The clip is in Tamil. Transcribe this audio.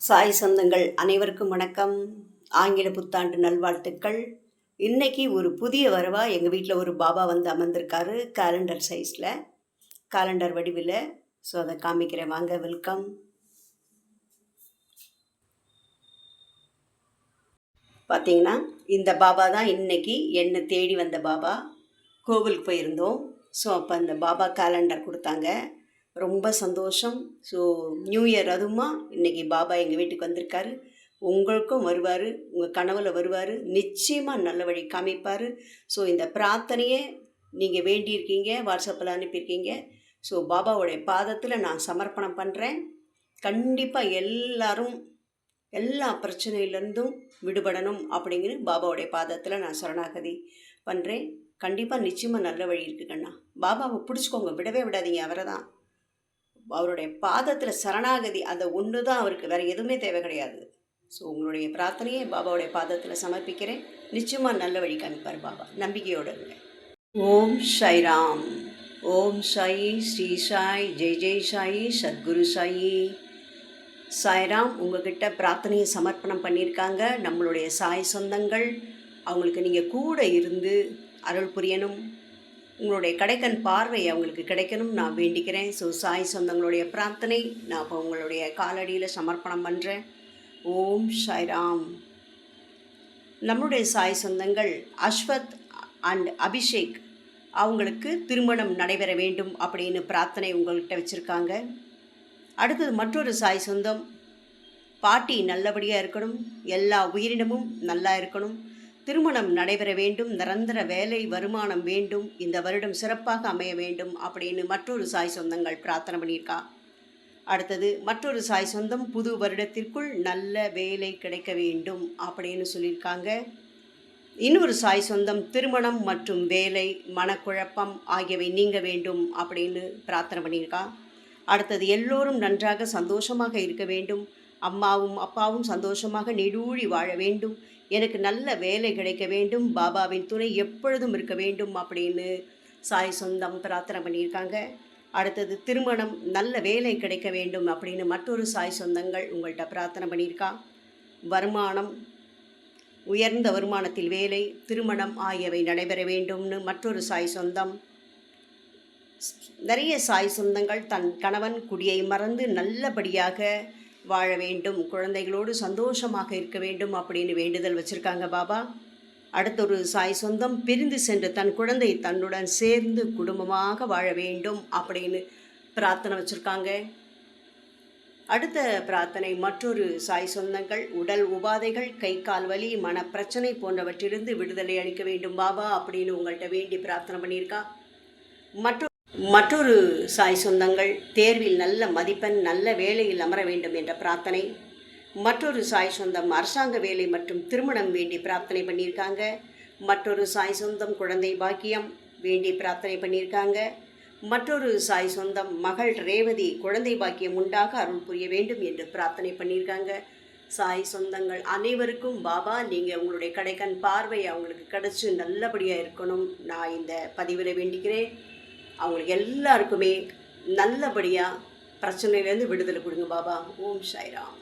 சாய் சொந்தங்கள் அனைவருக்கும் வணக்கம். ஆங்கில புத்தாண்டு நல்வாழ்த்துக்கள். இன்னைக்கு ஒரு புதிய வரவா எங்கள் வீட்டில் ஒரு பாபா வந்து அமர்ந்திருக்காரு. கேலண்டர் சைஸில், கேலண்டர் வடிவில். ஸோ அதை காமிக்கிறேன், வாங்க. வெல்கம். பார்த்தீங்கன்னா இந்த பாபா தான் இன்னைக்கு என்னை தேடி வந்த பாபா. கோவிலுக்கு போயிருந்தோம். ஸோ அப்போ அந்த பாபா கேலண்டர் கொடுத்தாங்க. ரொம்ப சந்தோஷம். ஸோ நியூ இயர் அதுவுமா இன்றைக்கி பாபா எங்கள் வீட்டுக்கு வந்திருக்காரு. உங்களுக்கும் வருவார், உங்கள் கனவில் வருவார், நிச்சயமாக நல்ல வழி காமிப்பார். ஸோ இந்த பிரார்த்தனையை நீங்கள் வேண்டியிருக்கீங்க, வாட்ஸ்அப்பில் அனுப்பியிருக்கீங்க. ஸோ பாபாவுடைய பாதத்தில் நான் சமர்ப்பணம் பண்ணுறேன். கண்டிப்பாக எல்லாரும் எல்லா பிரச்சனையிலேருந்தும் விடுபடணும் அப்படிங்கிற பாபாவுடைய பாதத்தில் நான் சரணாகதி பண்ணுறேன். கண்டிப்பாக நிச்சயமாக நல்ல வழி இருக்குங்கண்ணா. பாபாவை பிடிச்சிக்கோங்க, விடவே விடாதீங்க. அவரை தான், அவருடைய பாதத்தில் சரணாகதி, அந்த ஒன்று தான் அவருக்கு, வேறு எதுவுமே தேவை கிடையாது. ஸோ உங்களுடைய பிரார்த்தனையை பாபாவுடைய பாதத்தில் சமர்ப்பிக்கிறேன். நிச்சயமாக நல்ல வழி காமிப்பார் பாபா, நம்பிக்கையோடு இருங்க. ஓம் சாய்ராம். ஓம் சாயி, ஸ்ரீ சாய், ஜெய் ஜெய் சாயி, சத்குரு சாயி. சாய்ராம் உங்ககிட்ட பிரார்த்தனையை சமர்ப்பணம் பண்ணியிருக்காங்க நம்மளுடைய சாய் சொந்தங்கள். அவங்களுக்கு நீங்கள் கூட இருந்து அருள் புரியணும், உங்களுடைய கடைக்கண் பார்வை அவங்களுக்கு கிடைக்கணும் நான் வேண்டிக்கிறேன். ஸோ சாய் சொந்தங்களுடைய பிரார்த்தனை நான் இப்போ உங்களுடைய காலடியில் சமர்ப்பணம் பண்ணுறேன். ஓம் சாய்ராம். நம்மளுடைய சாய் சொந்தங்கள் அஸ்வத் அண்ட் அபிஷேக் அவங்களுக்கு திருமணம் நடைபெற வேண்டும் அப்படின்னு பிரார்த்தனை உங்கள்கிட்ட வச்சுருக்காங்க. அடுத்தது மற்றொரு சாய் சொந்தம், பாட்டி நல்லபடியாக இருக்கணும், எல்லா உயிரினமும் நல்லா இருக்கணும், திருமணம் நடைபெற வேண்டும், நிரந்தர வேலை வருமானம் வேண்டும், இந்த வருடம் சிறப்பாக அமைய வேண்டும் அப்படின்னு மற்றொரு சாய் சொந்தங்கள் பிரார்த்தனை பண்ணியிருக்கா. அடுத்தது மற்றொரு சாய் சொந்தம், புது வருடத்திற்குள் நல்ல வேலை கிடைக்க வேண்டும் அப்படின்னு சொல்லியிருக்காங்க. இன்னொரு சாய் சொந்தம், திருமணம் மற்றும் வேலை, மனக்குழப்பம் ஆகியவை நீங்க வேண்டும் அப்படின்னு பிரார்த்தனை பண்ணியிருக்கா. அடுத்தது எல்லோரும் நன்றாக சந்தோஷமாக இருக்க வேண்டும், அம்மாவும் அப்பாவும் சந்தோஷமாக நெடூழி வாழ வேண்டும், எனக்கு நல்ல வேலை கிடைக்க வேண்டும், பாபாவின் துணை எப்பொழுதும் இருக்க வேண்டும் அப்படின்னு சாய் சொந்தம் பிரார்த்தனை பண்ணியிருக்காங்க. அடுத்தது திருமணம், நல்ல வேலை கிடைக்க வேண்டும் அப்படின்னு மற்றொரு சாய் சொந்தங்கள் உங்கள்கிட்ட பிரார்த்தனை பண்ணியிருக்கா. வருமானம், உயர்ந்த வருமானத்தில் வேலை, திருமணம் ஆகியவை நடைபெற வேண்டும்னு மற்றொரு சாய் சொந்தம். நிறைய சாய் சொந்தங்கள் தன் கணவன் குடியை மறந்து நல்லபடியாக வாழ வேண்டும், குழந்தைகளோடு சந்தோஷமாக இருக்க வேண்டும் அப்படின்னு வேண்டுதல் வச்சுருக்காங்க பாபா. அடுத்தொரு சாய் சொந்தம், பிரிந்து சென்று தன் குழந்தை தன்னுடன் சேர்ந்து குடும்பமாக வாழ வேண்டும் அப்படின்னு பிரார்த்தனை வச்சுருக்காங்க. அடுத்த பிரார்த்தனை மற்றொரு சாய் சொந்தங்கள், உடல் உபாதைகள், கை கால் வலி, மனப்பிரச்சனை போன்றவற்றிலிருந்து விடுதலை அளிக்க வேண்டும் பாபா அப்படின்னு உங்கள்கிட்ட வேண்டி பிரார்த்தனை பண்ணியிருக்கா. மற்றொரு சாய் சொந்தங்கள், தேர்வில் நல்ல மதிப்பெண், நல்ல வேலையில் அமர வேண்டும் என்ற பிரார்த்தனை. மற்றொரு சாய் சொந்தம், அரசாங்க வேலை மற்றும் திருமணம் வேண்டி பிரார்த்தனை பண்ணியிருக்காங்க. மற்றொரு சாய் சொந்தம், குழந்தை பாக்கியம் வேண்டி பிரார்த்தனை பண்ணியிருக்காங்க. மற்றொரு சாய் சொந்தம், மகள் ரேவதி குழந்தை பாக்கியம் உண்டாக அருள் புரிய வேண்டும் என்று பிரார்த்தனை பண்ணியிருக்காங்க. சாய் சொந்தங்கள் அனைவருக்கும் பாபா நீங்கள் உங்களுடைய கடைக்கண் பார்வை அவங்களுக்கு கிடச்சி நல்லபடியாக இருக்கணும் நான் இந்த பதிவில் வேண்டிக்கிறேன். அவங்களுக்கு எல்லாருக்குமே நல்லபடியாக பிரச்சனையிலேருந்து விடுதலை கொடுங்க பாபா. ஓம் சாய்ராம்.